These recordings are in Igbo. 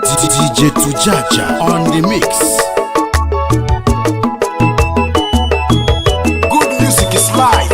DJ Tujaja on the mix. Good music is life.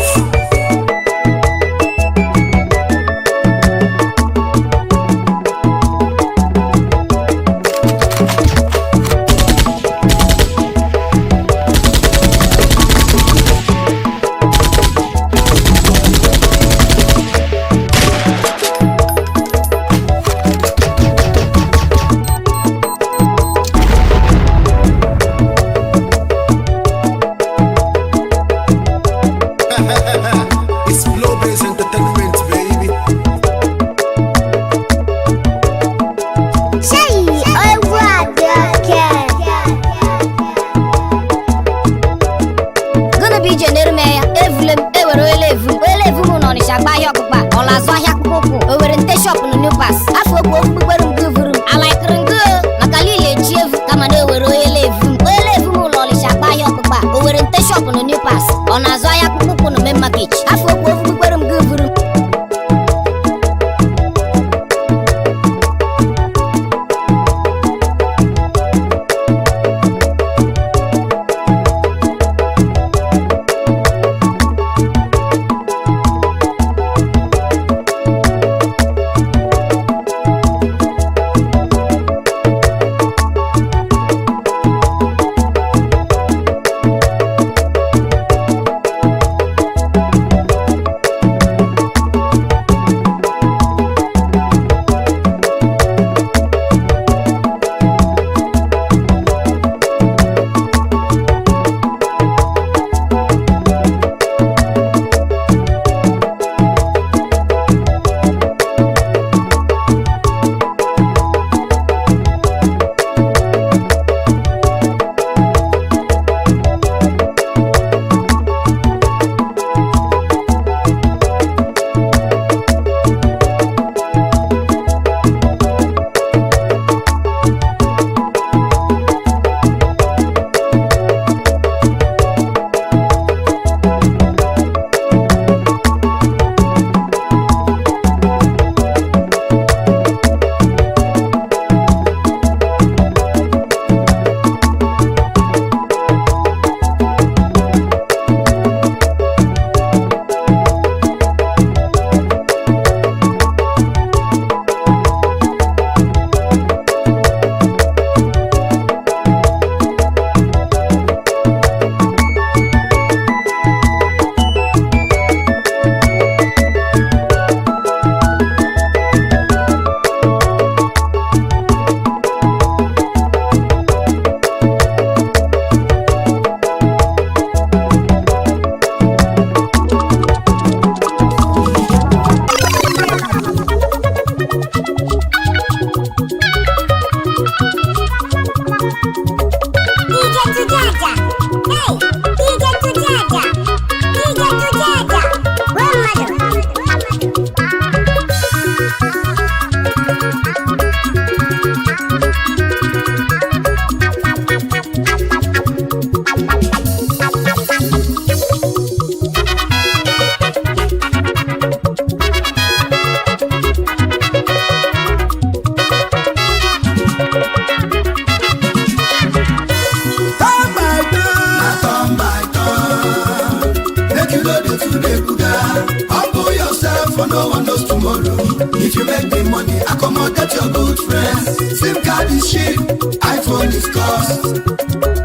If you make the money, accommodate your good friends. SIM card is cheap, iPhone is cost.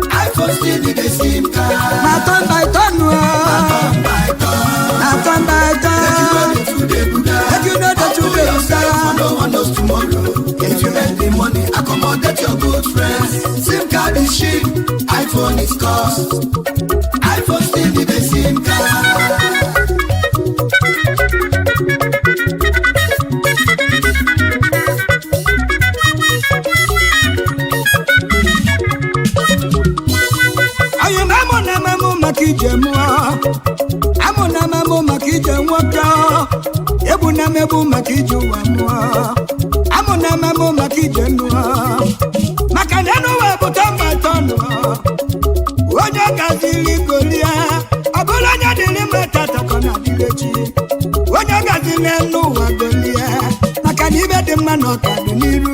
iPhone still need a SIM card. Na turn by turn, na turn by turn. Make you know the today Buddha. Make you know the today Buddha. No one knows tomorrow. If you make the money, accommodate your good friends. SIM card is cheap, iPhone is cost. iPhone still need a SIM card. Amuna mamu makije nwoka Ebuna mebu makije wamwa Amuna mamu makije nwa Makanenu webu tamba tono nwa nọ ka dị n'iru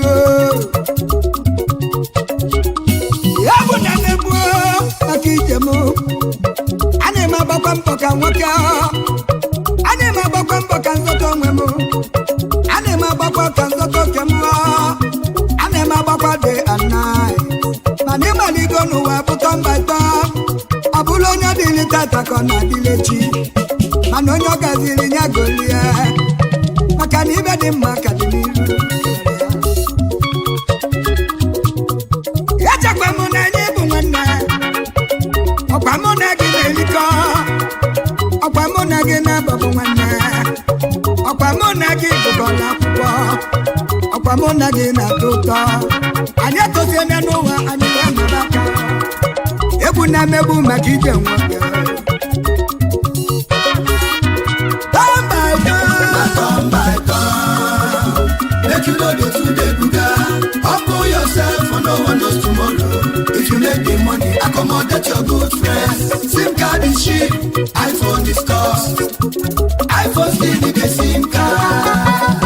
ya bụ na na-egbu maka ijem ana m agbakwa mbọ ka nwoke ana m agbakwa mbọ ka nzọta onwe m ana m agbakwa ka nzọta oke m ana m agbakwa dị anaghị mana ịmaligo n'ụwa bụtọ mba ịtọ ọ bụla onye dịrị tata ka ọ na-adịrị echi mana onye ọ gaziri ya golie maka na ibe dị mma ka dị n'iru echekwa m na anyị bụ nwanne ọkwa mụ na gị na-erikọ ọkwa mụ na gị na-ababụ nwanne ọkwa mụ na gị gụgọla akwụkwọ ọkwa mụ na gị na-atọ ụtọ anyị etoziela n'ụwa anyị wee nọrọ aka egwu na-emegbu maka ije nwoke make you know the today buga humble yourself for no one knows tomorrow if you make the money accommodate your good friends sim card is cheap iPhone is cost iPhone still need a sim card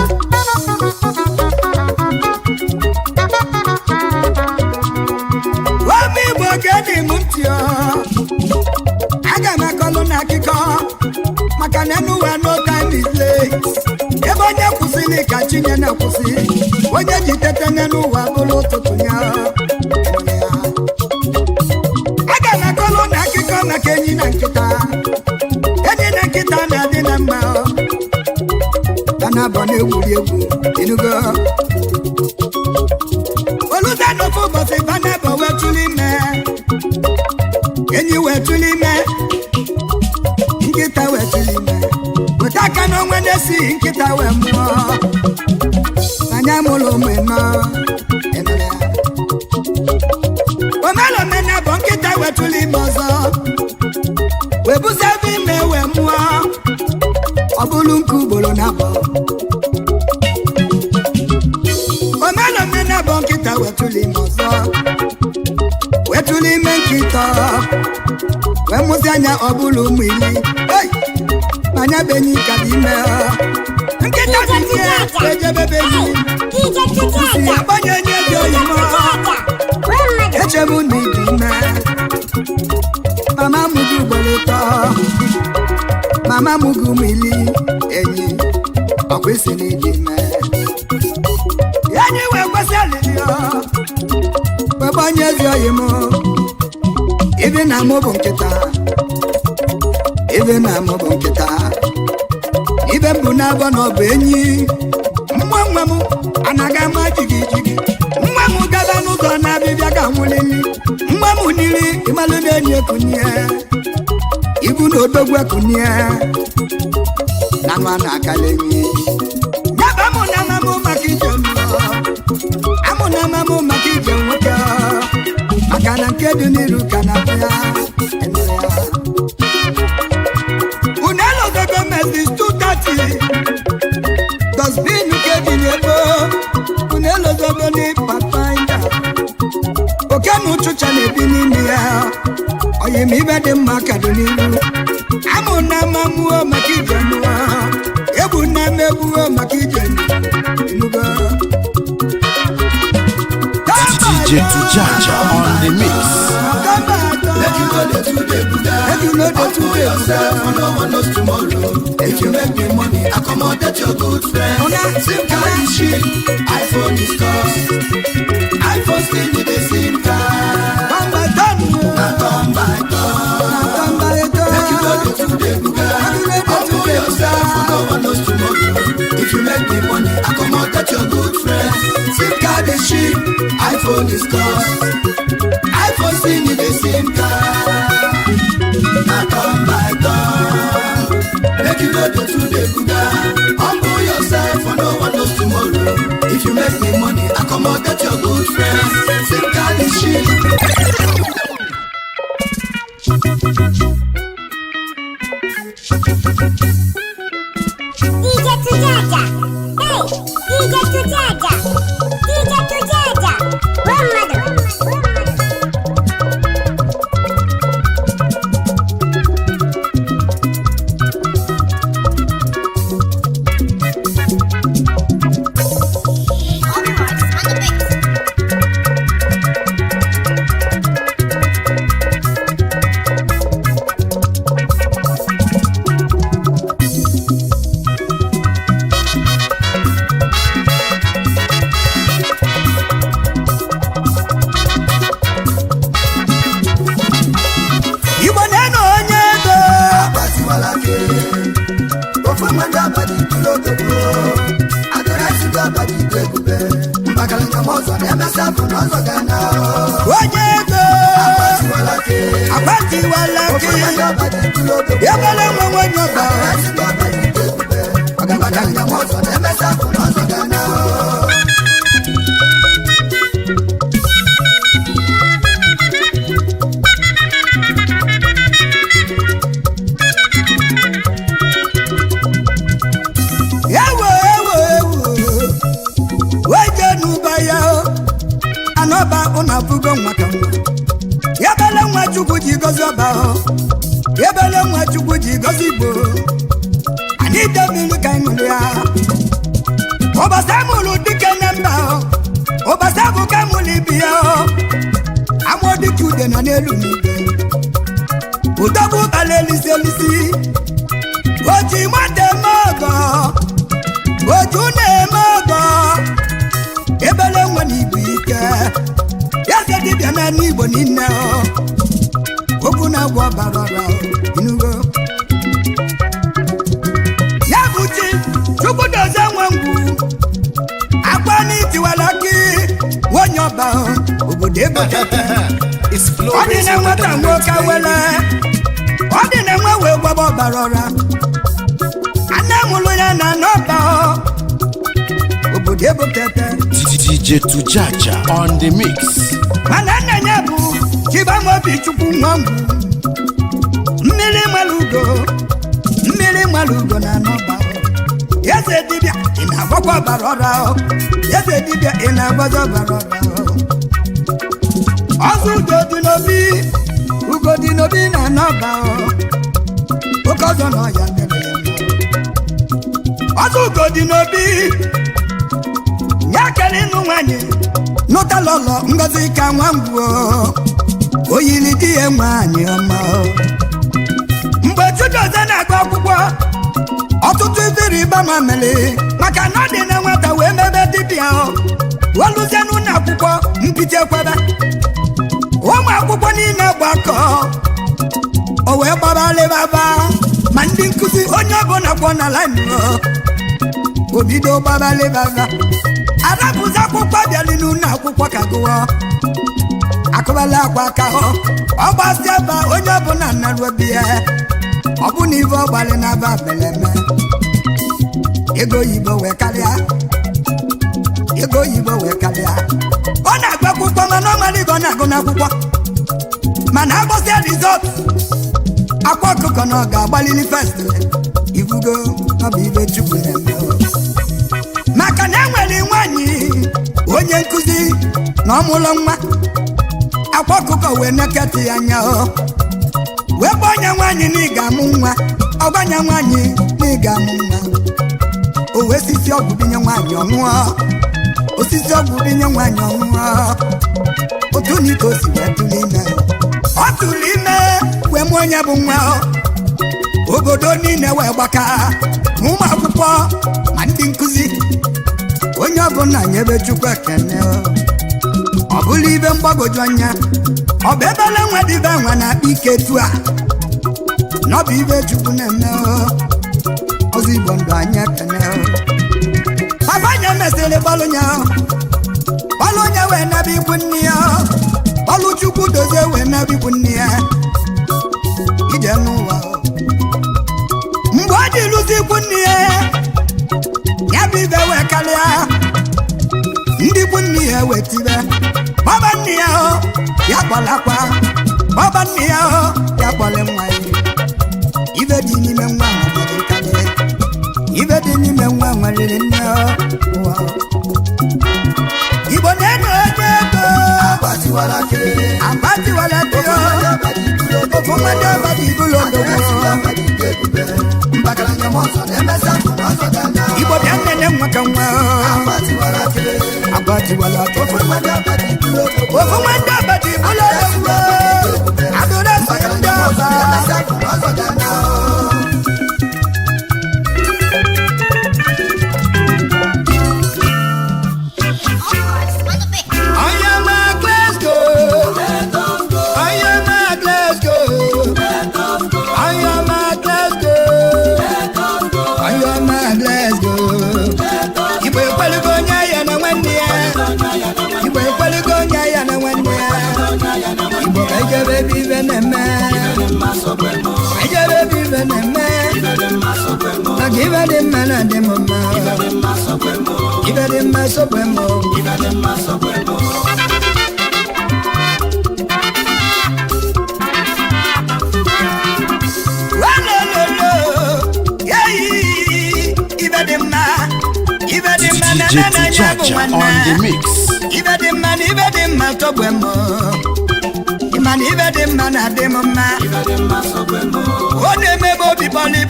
wami Igbo gedi m ntị aga m akọlụ na akụkọ maka na n'ụwa no time is late ebe onye kwụsịrị ka chinye na-akwụsị onye ji tete n'ụwa bụrụ ụtụtụ ya aga m akọlụ na akụkọ maka enyi na nkịta na-adị na mma ka na-abọ na-egwuri egwu enugo oluze n'ofe ụbọchị banabọ wee tụrụ ime enyi wee tụrụ ime nkịta wee tụrụ ime weta aka n'onwe na-esighị nkịta wee mụọ anya mụrụ ụmụ ịnọ omelomena bụ nkịta wee tụrụ ime ọzọ wee busa ebe ime wee mụọ ọ bụrụ nke ugboro na abụọ omelomena bụ nkịta wee tụrụ ime ọzọ wee tụrụ ime nkịta wee mụsị anya ọ bụrụ ụmụ iri anya benyi ka dị ime nkịta dị ihe ejebebe enyi si agbanye nye dị oyimo echebu na ịdị ime mama mụgụ ugboro ụtọ mama mụgụ ụmụ iri enyi ọkwa isi na ịdị ime enyi wee kwesị alili wee gbanye ezi oyimo ibi na mụ bụ nkịta ibe na mụ bụ nkịta ibe mbụ na-abọ na ọ bụ enyi nwa m anaghị ama jigi nwa m gaba n'ụzọ na-abịbịa ka nwụlili nwa m niri ịmalụ na-enyi ekunye ibu na odogwu ekunye na nwa na-akala enyi yaba mụ na amamụ maka ije mmụọ amụ na amamụ maka ije nwoke maka na nke dị n'iru ka na-abịa is 230 dustbin nke dị n'ebo unelozogo n'ịpapaida oke na ụchụcha na-ebi n'ime ya oyim ibe dị mma ka dị n'iru amụ na amamụọ maka ije mmụọ egbu na mmegbuo maka ije enugo DJ Tujaja on the mix. Make you know the today buga humble yourself for no one knows tomorrow if you make the money accommodate your good friends sim card is cheap iPhone is cost iPhone still need a sim card na turn by turn make you know the today buga humble yourself for no one knows tomorrow if you make the money accommodate your good friends sim card is cheap iPhone is cost iPhone still need a sim card na turn by turn make you know the today buga humble yourself for no one knows tomorrow if you make the money accommodate your good friends sim card is cheap. DJ Tujaja, hey, DJ Tujaja, DJ Tujaja, grandmother. odogo adoresi go badi ebube mbakala nyamozo na-emesa bụ n'ọzọ gana onye ego agbati walaki yabala nwa nwanyị ọba mbakala nyamozo na-emesa bụ n'ọzọ gana una fugo nwa ka nwa yabele nwa chukwu ji gozi ọba yabele nwa chukwu ji gozi Igbo anyị debili ka ịṅụrụ ya ụbọchị amụrụ dike na mba ụbọchị abụ ka amụrụ ibi ya amụọ dike ude na n'elu n'igwe udogbu bala elisi elisi oji nwata eme ọgọ oju na-eme ọgọ ebele nwa na ibu ike ya dibịa na n'Igbo niile okwu na-agwọ ọbara ọra inugo ya bụ chi chukwu dozie nwe ngwu akwa n'itiwala gị onye ọba obodo ebe ọ dị na nwata nwoke wele ọ dị na nwe wee gbaba ọbara ọra anne mụrụ ya na n'ọba obodo ebe tete DJ Tujaja on the mix. mana nna ya bụ Chibamobi Chukwu Nwangwu mmiri malugo na n'ọba eze dibịa ị na-agbakwa ọbara ọra eze dibịa ị na-agbazi ọbara ọra ọzọ ugo dị n'obi na n'ọba oke ọzọ na ọya mere ya ọzọ ugo dị n'obi ya kere ịnụ nwanyị nụta lọlọ Ngozi ka Nwangwu oyili di ya nwanyị ọma mgbe Chidozie na-agụ akwụkwọ ọtụtụ ifiri ịba ma mere maka na ọ dị na nwata wee mebe dibịa weluzie n'ụlọ akwụkwọ mpite kwebe ụmụ akwụkwọ niile gbakọ o wee gbabalịbaba ma ndị nkụzi onye ọbụla kwọ na laịnụ obido gbabalịbaba arapụzi akwụkwọ bịali n'ụlọ akwụkwọ ka gụọ akụbala akwa aka ọ gbasi ebe onye ọbụla narụ obi ya ọ bụ na ive ọgbalị na-aba beleme ego oyibo wee karịa ọ na-agba akwụkwọ mana ọ mara ibe ọ na-agụ n'akwụkwọ mana agbọsịa rizọt akwa ọkụkọ na ọ ga-agbalili fest ibugo ọ bụ ibe Chukwu na-eme maka na enwere nwanyị onye nkụzi na ọmụlọ nwa akwa ọkụkọ wee neketị ya anya wee gba onye nwanyị na ị ga-amụ nwa ọgbanya nwanyị na ị ga-amụ nwa o wee sisi ọgwụ binye nwanyị ọnwụọ osisi ọgwụ binye nwanyị ọnwụọ otu n'ike o si wee tụrụ ime ọ tụrụ ime wee mụ onye bụ nwa obodo niile wee gbaka ma ụmụ akwụkwọ ma ndị nkụzi onye ọbụla nyebe Chukwu ekene ọ bụla ibe mgbagwoju anya ọ bụ ebele nwa dịbe nwa na-akpa ike tu a na ọ bụ ibe Chukwu na-eme ọzọ Igbo ndụ anyị ekene papa nye mesịrị bọlụ nya wee naba ikwu nne ya bọlụ Chukwu dozie wee naba ikwu nne ya ije n'ụwa mgbe ọ dị lụzi ikwu nne ya bụ ibe wee karịa ndị ikwu nne ya wee tibe baba nne ya ya kpọlakwa baba nne ya ya kpọle nwa ya ibe dị n'ime nwa nwere karịa ibe dị n'ime nwa nwere nne ụwa Igbo na-enu onye ego agbatiwala ke ofu mmadụ abadị ibulu Igbo bịa nnene nwa ka nwa agbatiwala ke ofu mmadụ abadị ibulu adụrụ esonye ndị ọba Let's go. give it in man and them mama. Give it in my supremo. DJ Tujaja on the mix. Even the man, top them man, even the man at the mama. What they may be poly.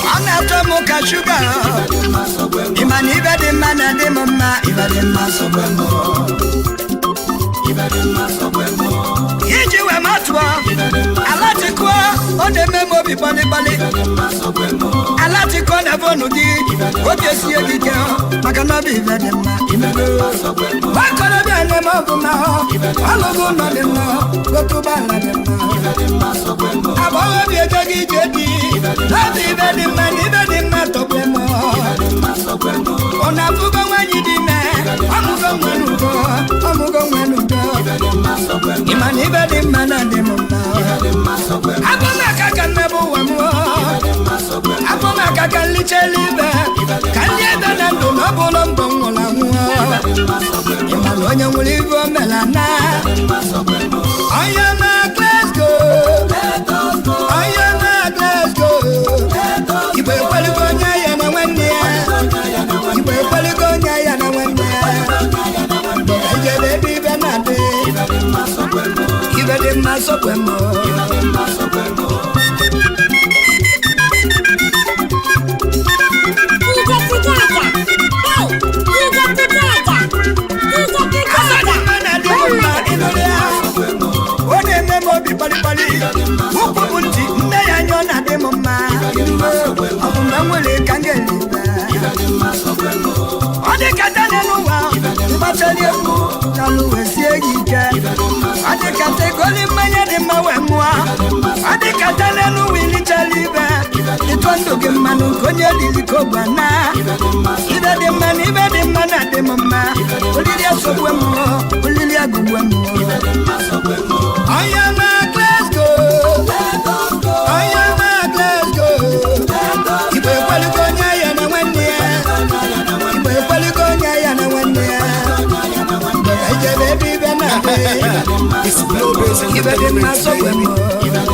I'm after mocha sugar. Even the man at the mama, even the man. Iji we matwa, alati kwa, ode memo bi poly. Alati kwa na vonu di, oke siye gikeo, makana bi vedema. Wakona bi ane mokuma ho, alogo na dema, gotuba la dema. Abawa bi ejagi jedi, labi vedema topemo. Ona fuga wanyi dime, amuga mwenugo. Imani vedema na dema. Abona kaka nebo wamwo. Abona kaka lichelibe. Kanyebe na ndo nabolo mbongo la mwa. Imani onye mulivo melana. I am a let's go. Ibe kwali gonya ya na wende. Ije baby benade. Ibe de masokwemo. It's Blow Bass Entertainment.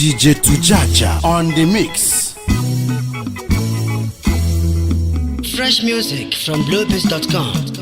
DJ Tujaja on the mix. Fresh music from bluebeats.com.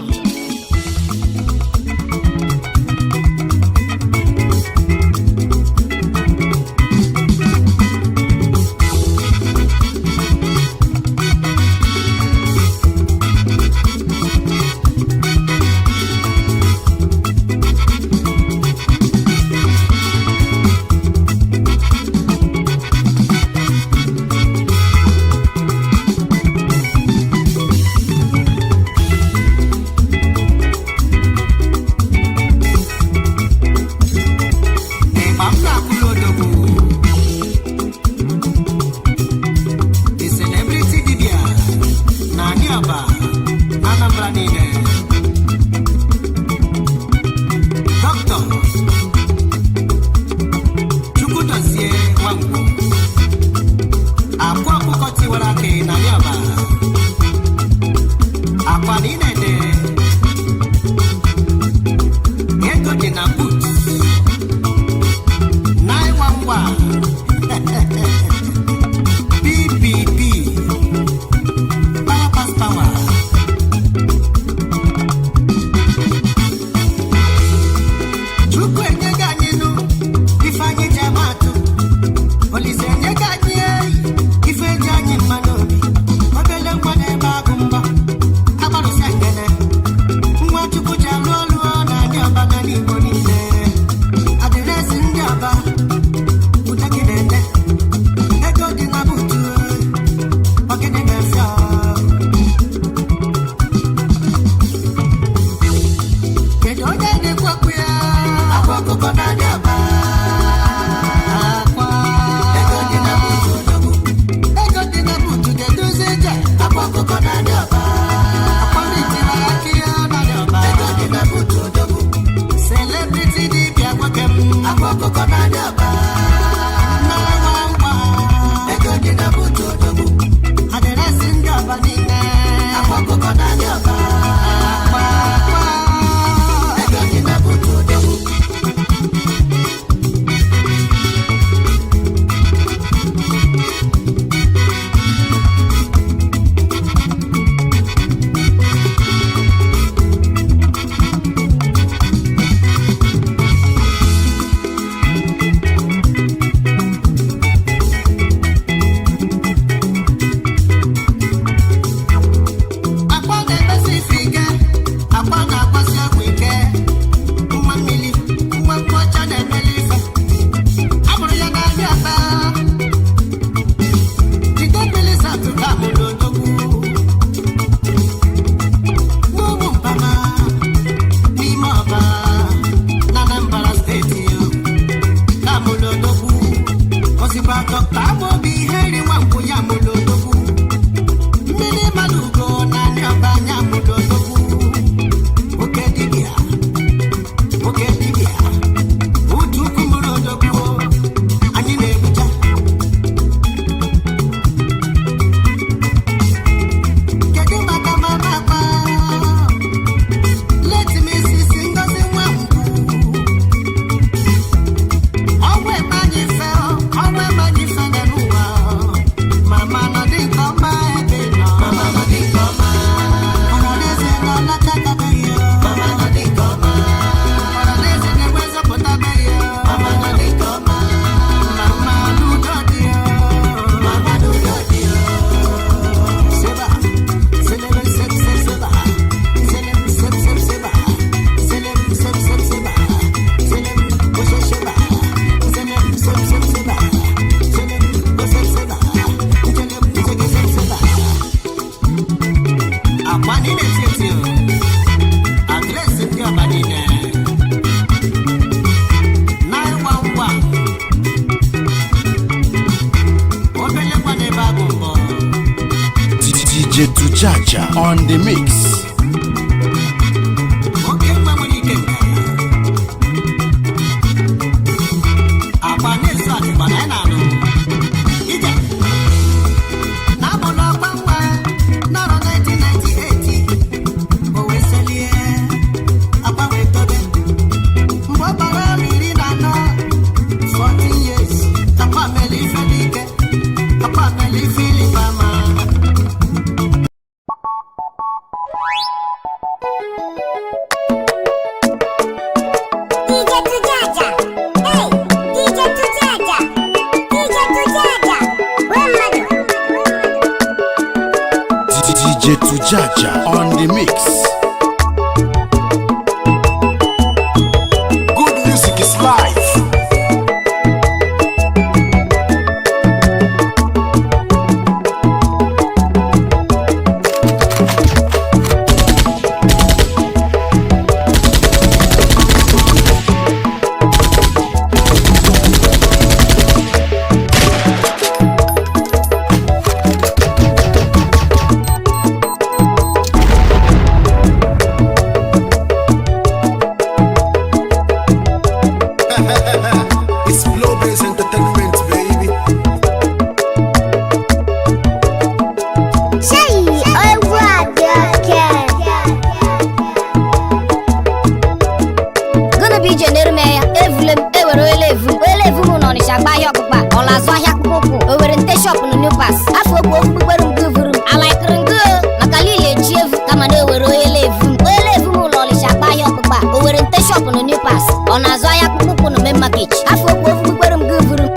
DJ Tujaja on the mix. Papa Tujaja on the mix. Good music is life. It's Global Entertainment, baby. Say, I want Gonna be General Evelyn, Ever on his Abaya, or Las Vahaku, over in the shop in the new pass. I forgot I like Rungo, Makalili, Chief, Kamado, on his Abaya, over in the shop in the new pass. On Azaya Kuku, no member pitch. I forgot Guru.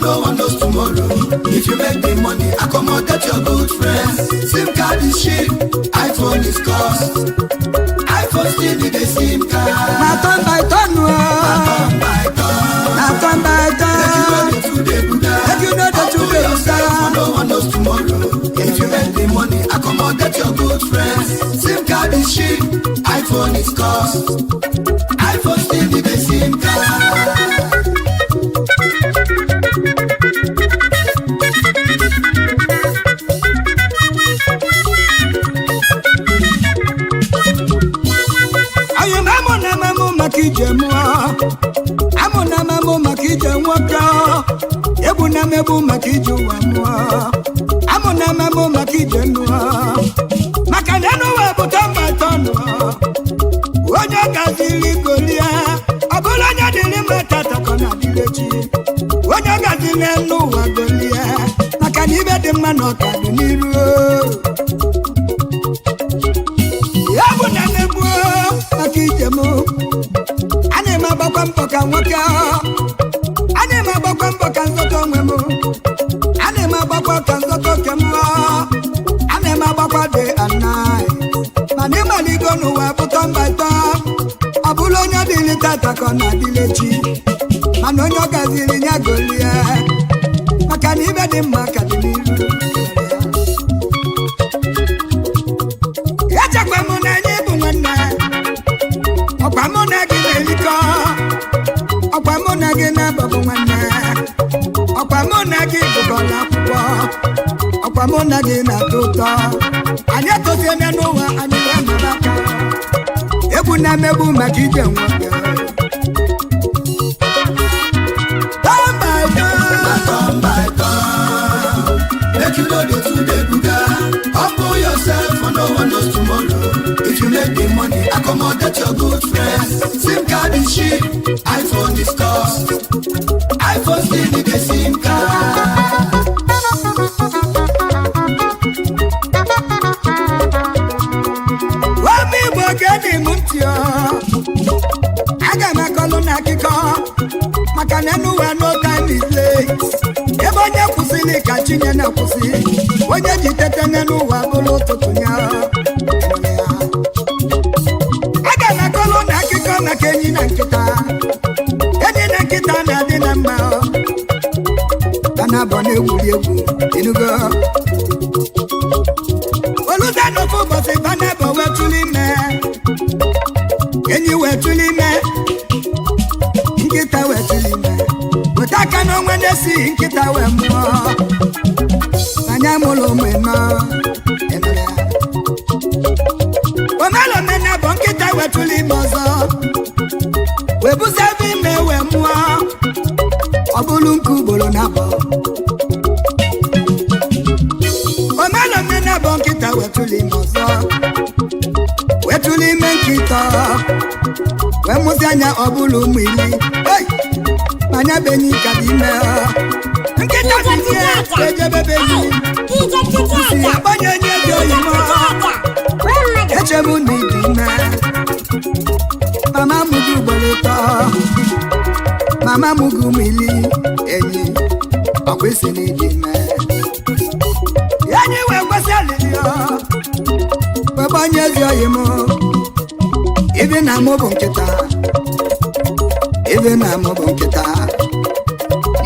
No one knows tomorrow. If you make the money, accommodate your good friends. SIM card is cheap, iPhone is cost. iPhone still need a SIM card. Na turn by turn, If you know the today, yourself, no one knows tomorrow. If you make the money, accommodate your good friends. SIM card is cheap, iPhone is cost. iPhone still need a SIM card. Mebu makiju wamwa amuna memo makijenwa makaneno wa butamba tono wonya gazili golia agola nya dili matata kona dilechi wonya gazili no wa golia makanibe de manoka diniru maka ijem ana m agbakwa mbọ ka nwoke ana m agbakwa mbọ ka nzọta onwe m ana m agbakwa ka nzọta oke m ana m agbakwa day and night mana ịmaligo n'ụwa bụtọ mba ịtọ ọ bụla onye dịrị tata ka ọ na-adịle echi mana onye ọ gaziri ya golie maka na ibe dị mma ka dị n'iru echekwa m na anyị bụ nwanne ọkwa mụ na gị na-erikọ ọkwa mụ na gị na-abọbụ nwanne ọkwa mụ na gị gụgọrọ akwụkwọ ọkwa mụ na gị na-atọ ụtọ anyị etoziene n'ụwa anyị wee mara aka egwu na-emegbu maka ije nwoke make you know the today buga. Humble yourself for no one knows tomorrow. If you make the money, accommodate your good friends. SIM card is cheap, iPhone is cost. iPhone still need a SIM card. Wami bogeni mutio aga makolo na kiko maka na nuwa no time is late ebe onye kwụsịrị ka chinye na kwụsị onye ji tete n'ụwa bụrụ ụtụtụ ya aga makolo na kiko maka enyi na nkịta na-adị na mma kana bụ na-egwuri egwu enugo oluta n'ofu ụbọchị bana bụ wetụlụ ime enyi wetụlụ ime nkịta wetụlụ ime weta aka n'onwe na-esi nkịta wee mụọ anya mụrụ ụmụ ịnọ omelomena bụ nkịta wetụlụ ime ọzọ wee busa ebe ime wee mụọ ọ bụrụ nke ugboro na abụọ omelomena bụ nkịta wetụlụ ime ọzọ wetụlụ ime nkịta wee mụsị anya ọ bụrụ ụmụ iri anya benyi ka dị ime nkịta tizie ejebebeghị isi agbanye onye dị oyimo echebu na ịdị ime mama mụgị ugboro ịtọ mama mụgị ụmụ iri enyi ọkwa isi na ịdị ime enyi wee kwesị alili gbanye ezi oyimo ibi na mụ bụ nkịta ibe na mụ bụ nkịta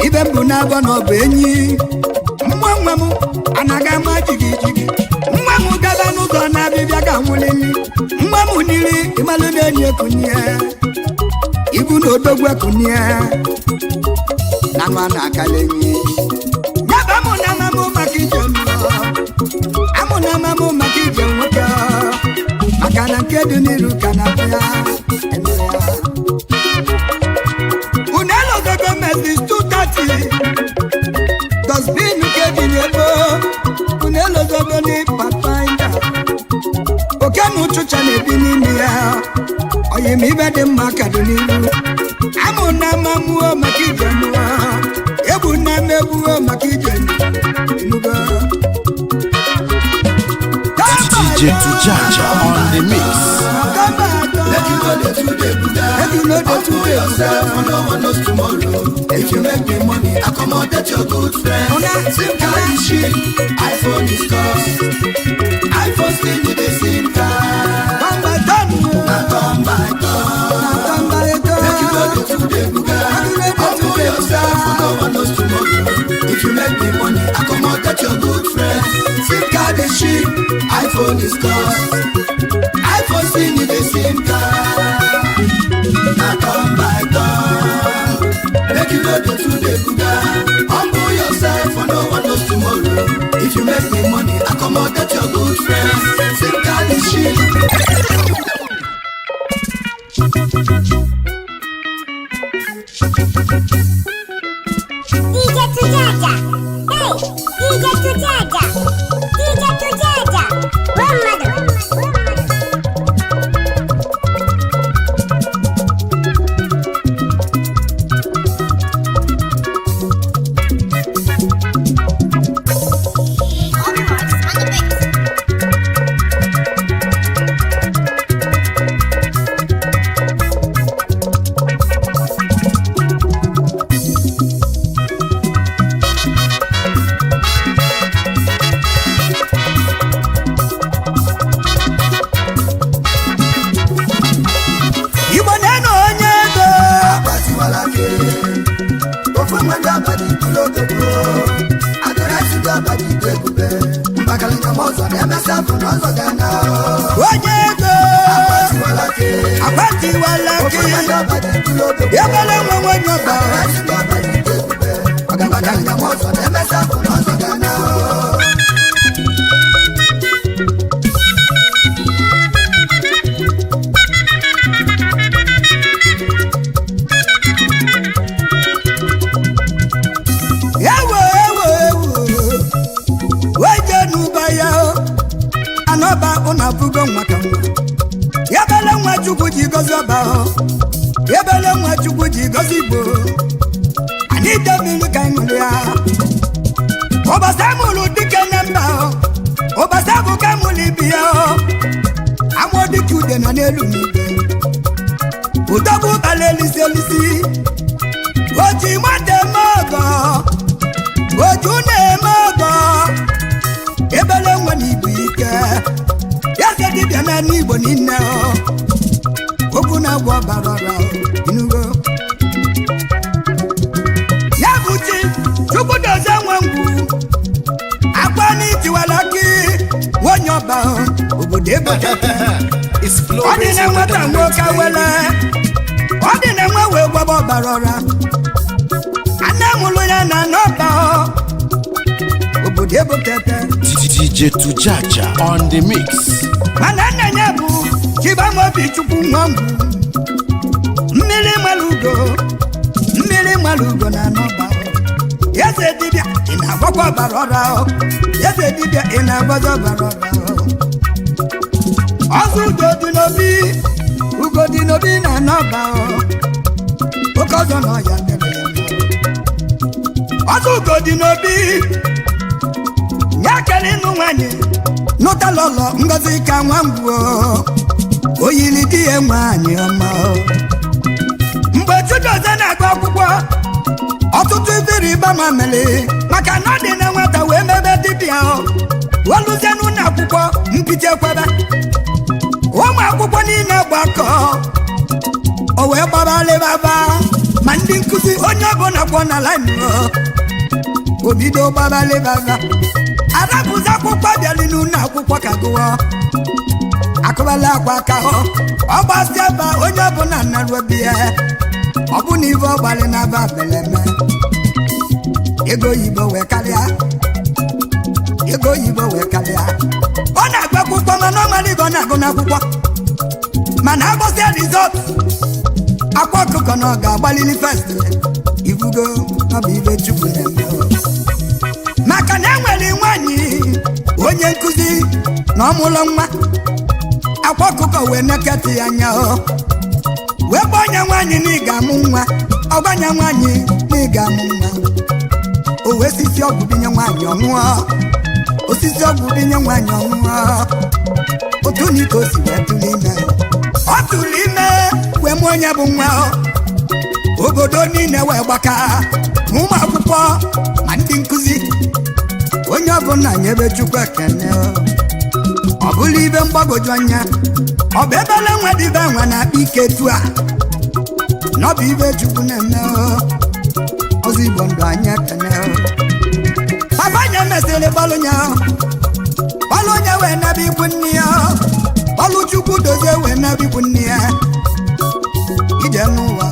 ibe mbụ na-abọ na ọ bụ enyi nwa m anaghị ama jigi nwa m gaba n'ụzọ na-abịbịa ka nwụlili nwa m niri ịmalụ na-enyi ekunye ibu na odogwu ekunye na nwa na-akala enyi nyaba mụ na amamụ maka ije mmụọ amụ na amamụ maka ije nwoke maka na nke dị n'iru ka na-abịa is 230 dustbin nke dị n'ebo unelozogo n'ịpapaida oke na ụchụcha na-ebi n'ime ya oyim ibe dị mma ka dị n'iru amụ na amamụọ maka ije mmụọ egbu na mmegbuo maka ije enugo DJ Tujaja on the mix. Let you know the today buga. Humble yourself for no one knows tomorrow. If you make the money, accommodate your good friends. SIM card is cheap, iPhone is cost. iPhone still need a SIM card. Come by turn. Let you know the today buga. Humble yourself for no one knows tomorrow. If you make the money, accommodate your good friends. SIM card is cheap, iPhone is cost. iPhone still need a SIM card. Now come by turn. Make you know the today buga. Humble yourself for no one knows tomorrow. If you make the money, accommodate your good friends. SIM card is cheap. DJ Tujaja. Hey, DJ Tujaja. DJ Tujaja. Grandmother. abadi kulodogo adoresi di abadi kwekube mbakali nyamozo nemesa funozo gana onye ego agbati walake yabele nwe nyoba adoresi di abadi kwekube mbakali nyamozo nemesa funozo gana una bugo nwaka nwa yabele nwa chukwu ji gozi ọba yabele nwa chukwu ji gozi Igbo anyị demili ka ịṅụrụ ya ụbọchị amụrụ dike na mba ụbọchị abụ ka amụrụ ibi ya amụọ dike ude na n'elu n'igwe udogbu bala elisi elisi oji nwata eme ọgọ oju na-eme ọgọ ebele nwa na ibu ike ya dibịa na n'Igbo niile okwu na-agwọ ọbara ọra inugo ya bụ chi chukwu dozie nwe ngwu akwa n'itiwala gị onye ọba obodo ebekete ọ dị na nwata nwoke wele ọ dị na nwa wee gwaba ọbara ọra ana mụrụ ya na n'ọba obodo ebekete DJ Tujaja on the mix. mana nna ya bụ Chibamobi Chukwu Nwangwu mmiri malugo na n'ọba eze dibịa ị na-agbakwa ọbara ọra eze dibịa ị na-agbazi ọbara ọra ọzọ ugo dị n'obi na n'ọba oke ọzọ na ọya mere ya ọzọ ugo dị n'obi ya kere ịnụ nwanyị nụta lọlọ Ngozi ka Nwangwu oyili di ya nwanyị ọma mgbe Chidozie na-agụ akwụkwọ ọtụtụ ibiri ịba ma mere maka na ọ dị na nwata wee mebe dibịa oluzie n'ụlọ akwụkwọ mpite kwebe ụmụ akwụkwọ niile gbakọ o wee gbabalịbaba ma ndị nkụzi onye ọbụla kwọ na laịn obido gbabalịbaba arapụzi akwụkwọ bịali n'ụlọ akwụkwọ ka gụọ akụbala akwa aka ọ gbasi ebe onye ọbụla narụ obi ya ọ bụ na ive ọgbalị na-aba beleme ego oyibo wee karịa ọ na-agba akwụkwọ mana ọ mara ibe ọ na-agụ n'akwụkwọ mana agbọsịa rizọt akwa ọkụkọ na ọ ga-agbalili fest ibugo ọ bụ ibe Chukwu na-eme maka na enwere nwanyị onye nkụzi na ọmụlọ nwa akwa ọkụkọ wee neketị ya anya wee gba onye nwanyị na ị ga-amụ nwa ọgbanya nwanyị na ị ga-amụ nwa o wee sisi ọgwụ binye nwanyị ọnwụọ osisi ọgwụ binye nwanyị ọnwụọ otu na ike o si wee tụrụ ime ọ tụrụ ime wee mụ onye bụ nwa obodo niile wee gbaka ma ụmụ akwụkwọ ma ndị nkụzi onye ọbụla nyebe Chukwu ekene ọ bụla ibe mgbagwoju anya ọ bụ ebele nwa dịbe nwa na-akpa ike tu a na ọ bụ ibe Chukwu na-eme ozi Igbo ndụ anyị ekene papa nye mesịrị gbalụ nye wee nebe ikwu nne ya gbalụ Chukwu dozie wee nebe ikwu nne ya ije n'ụwa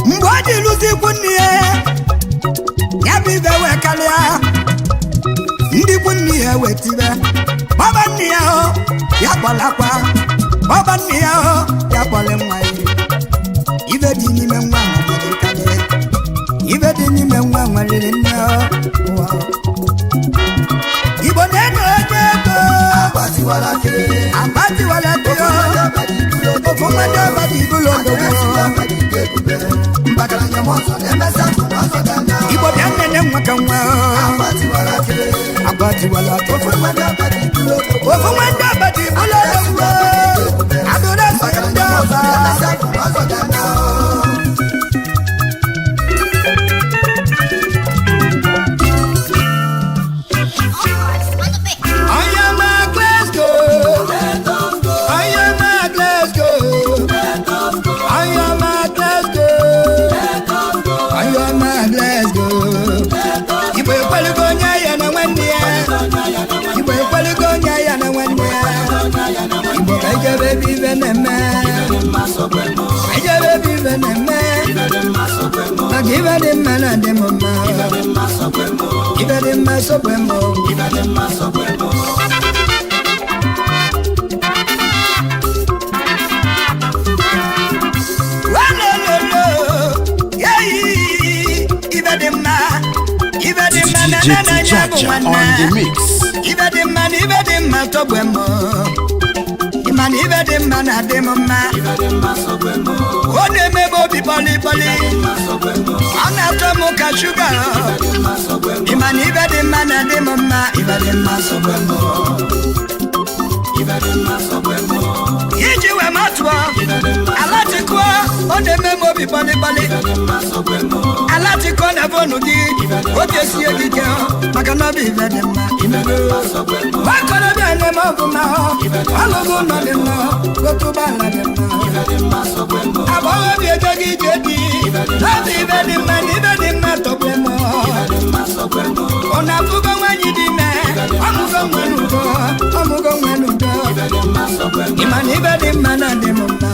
mgbe ọ dị lụzi ikwu nne ya bụ ibe wee karịa ndị ikwu nne ya wee tibe baba nne ya ya kpọlakwa baba nne ya ya kpọle nwa ya ibe dị n'ime nwa nwere karịa ibe dị n'ime nwa nwere nne ụwa Igbo na-enu onye ego agbatiwala ke ofu mmadụ abadị ibulu Igbo bịa nnene nwa ka nwa agbatiwala ke ofu mmadụ abadị ibulu adụrụ esonye ndị ọba I am a let's go. Igbo ekweligo onye ya na nwanne ya. Igbo ekweligo onye ya na nwanne ya. Igbo ka ijebe ebe ibe na-eme. Ijebe ebe ibe na-eme. Maka ibe dị mma na dị m mma. Ibe dị mma sokwe m. DJ Tujaja on the mix. Ibe dị mma tọgbe m. Ịmana ibe dị mma na dị m mma. Ọ na-emebe obi bọlịbọlị. Ọ na-atọ m ka shuga. Ịmana ibe dị mma na dị m mma. Ibe dị mma sọgbe m. Iji wee matụọ alatikụọ ọ na-eme m obi bọlịbọlị. Alatikụọ na fonu gị oge sie gị ike maka na ọ bụ ibe dị mma. Nwakorobịa na-eme ọfụma ọlụgụ nọ dị mma gotụgbala dị mma. Agbọghọbịa ego gị ije dị n'obi ibe dị mma na ibe dị mma tọgbe m. Ọ na-afụgo nwaanyị dị ime ọmụgo nwe n'udo ọmụgo nwe n'udo. Ịma na ibe dị mma na dị m mma.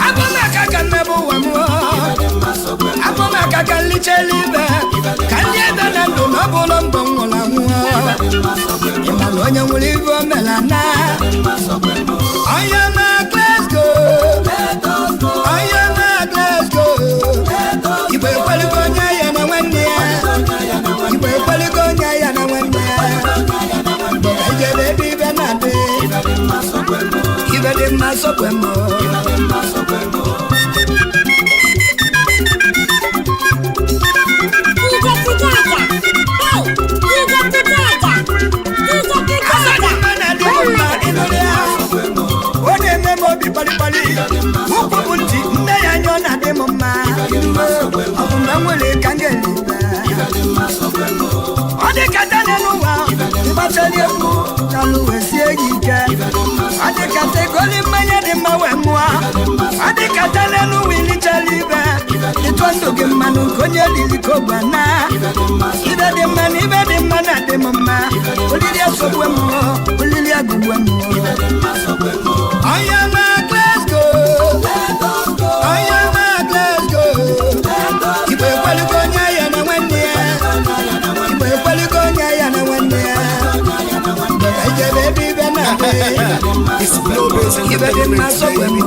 Abụmaka ka mmebe ụwa m. Abụmaka ka nlichela ibe ka ndị ebe na ndụ na ọ bụrụ mbọ nwụrụ anwụ. Ịma na onye nwere ibe o mela na onye ma let's go. Onye ma let's go. Igbo ekweligo onye ya na nwanne ya. Igbo ekweligo onye ya na nwanne ya. Igbo ka ijebe ebe ibe na-adị. Ibe dị mma sokwe m. Ọ na-eme m obi kpalịkpalị. Ụkwụ bụ ntị nne ya anya ọ na-adị m mma. Ọ bụ mgbe m nwere ka m ga-elibe. Ọ dị ka dane n'ụwa ịgbachali egwu n'alụ wee sie gị ike. Ọ dị ka tegoli mmanya dị mma wee mụọ. Ọ dị ka dane n'ụwa ilichala ibe. Ịtụ ndụ gị mmanụ nke onye liri ka ogbe na. Ibe dị mma na ibe dị mma na dị m mma. Olili asogbu m olili agụgbu m. Onye ma let's go. Onye ma let's go. Igbo ekweligo onye ya na nwanne ya. Igbo ekweligo onye ya na nwanne ya. Igbo ka ijebe ebe ibe na-adị. Ibe dị mma sokwe m.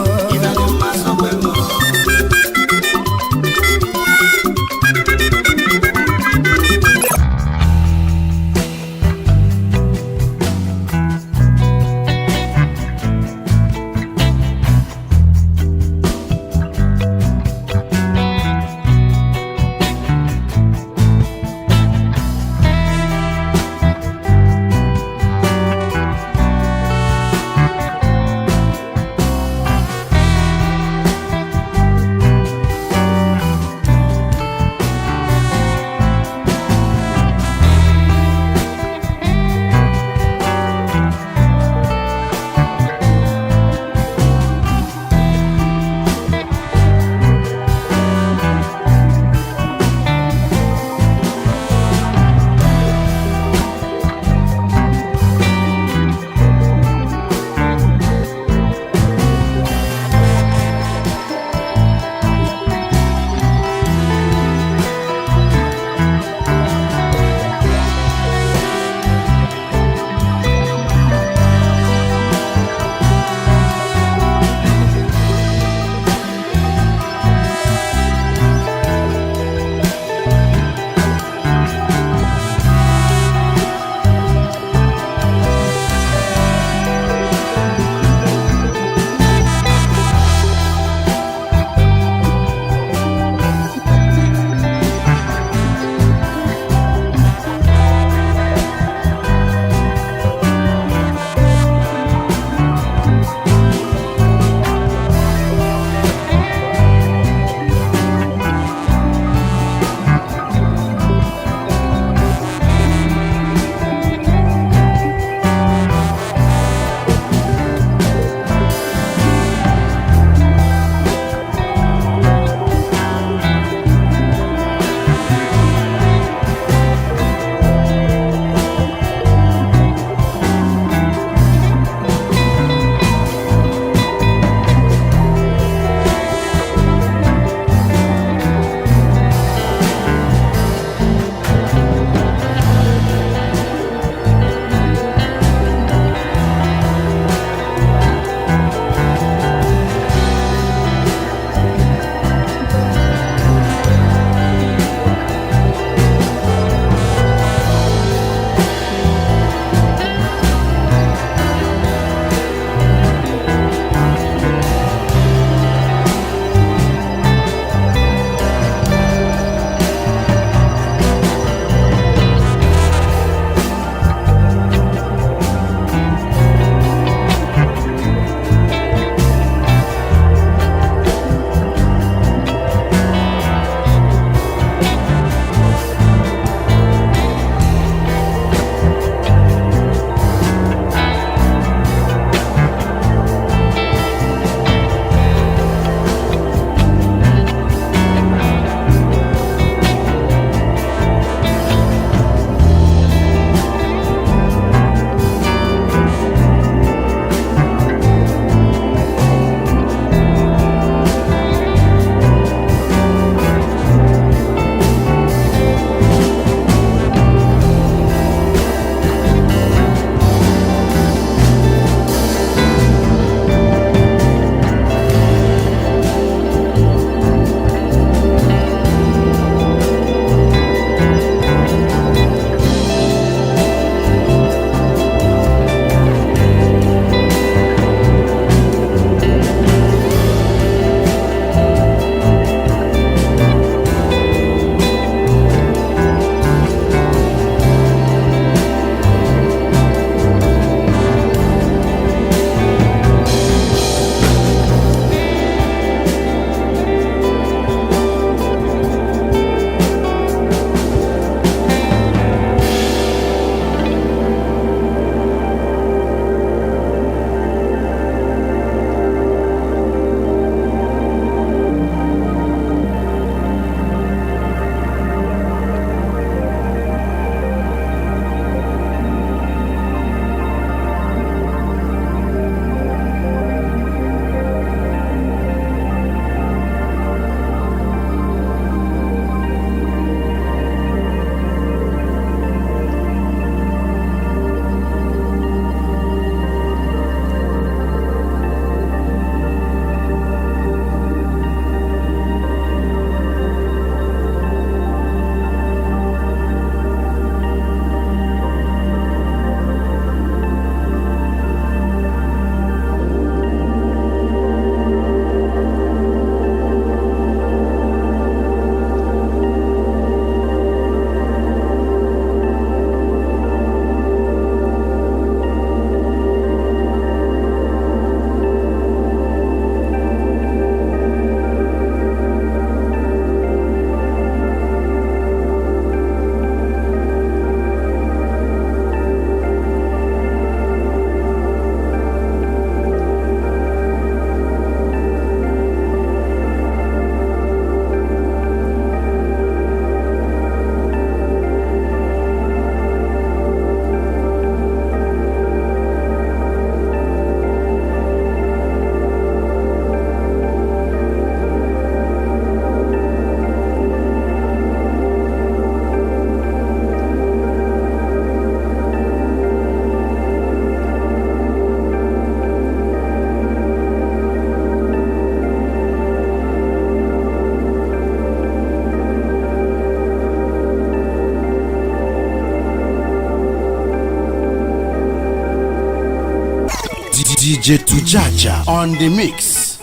DJ Tujaja on the mix.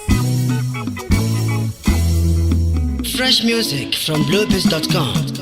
Fresh music from bluebeats.com.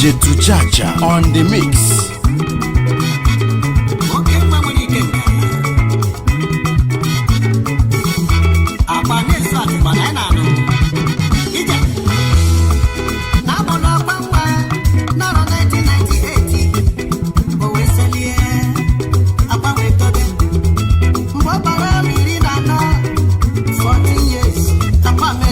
DJ Tujaja on the mix. Years,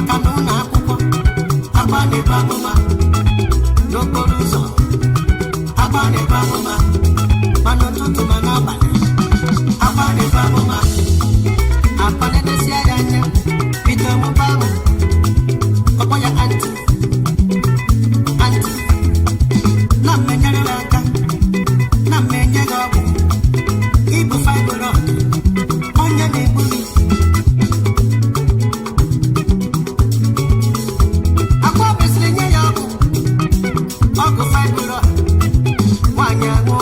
maka na ụlọ akwụkwọ agba na-ebu amụma n'okporo ụzọ agba na-ebu amụma ma n'ụtụtụ ma n'abalị agba na-ebu amụma akpọnedesia ya anya bido mụba ahụ ọkpọ ya antị na mmenyere gị aka na mmenye gị ọgwụ ibu fibroid onye na-egbu gị akwa mesịrị nye ya ọgwụ fibroid nwaanyị aṅụọ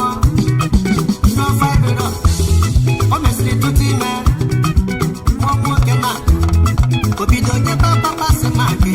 no fibroid o mesịrị tụtụ ime nwa nwoke na obido nye papa sị ma gị